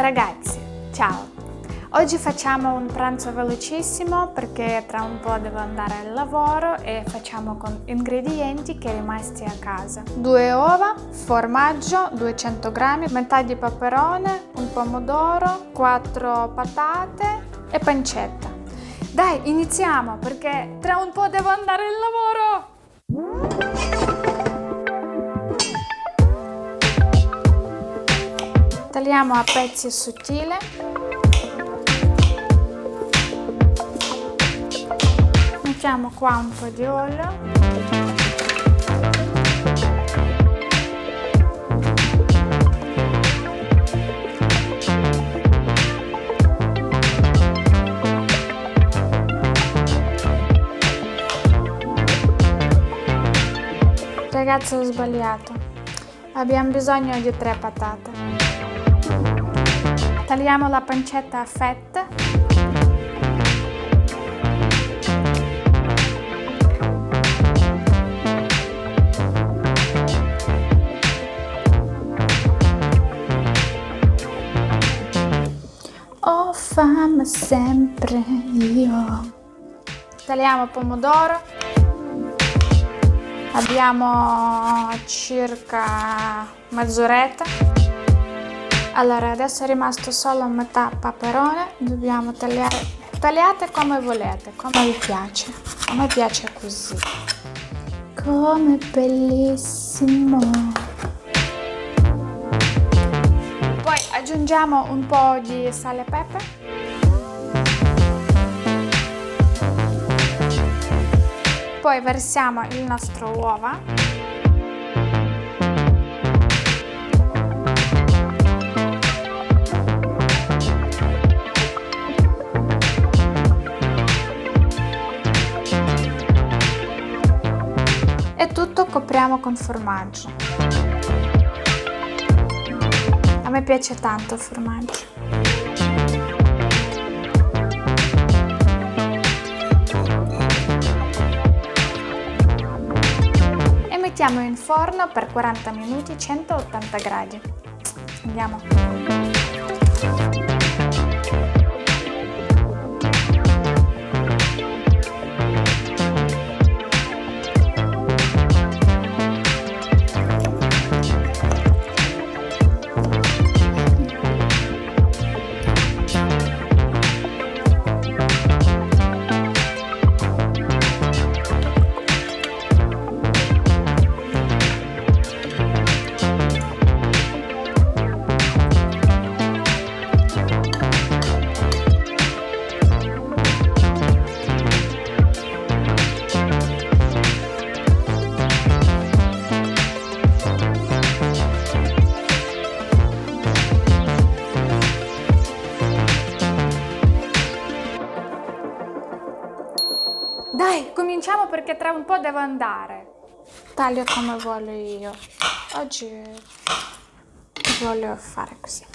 Ragazzi, ciao! Oggi facciamo un pranzo velocissimo perché tra un po' devo andare al lavoro e facciamo con ingredienti che rimasti a casa. 2 uova, formaggio 200 g, metà di peperone, un pomodoro, 4 patate e pancetta. Dai, iniziamo perché tra un po' devo andare al lavoro! Tagliamo a pezzi sottili. Mettiamo qua un po' di olio. Ragazzi, ho sbagliato. Abbiamo bisogno di 3 patate. Tagliamo la pancetta a fette. Ho fame sempre io. Tagliamo pomodoro. Abbiamo circa mezz'oretta. Allora, adesso è rimasto solo metà peperone. Dobbiamo tagliare. Tagliate come volete, come vi piace. A me piace così. Come bellissimo. Poi aggiungiamo un po' di sale e pepe. Poi versiamo il nostro uova. E tutto copriamo con formaggio. A me piace tanto il formaggio. E mettiamo in forno per 40 minuti 180 gradi. Andiamo. Dai, cominciamo perché tra un po' devo andare. Taglio come voglio io. Oggi voglio fare così.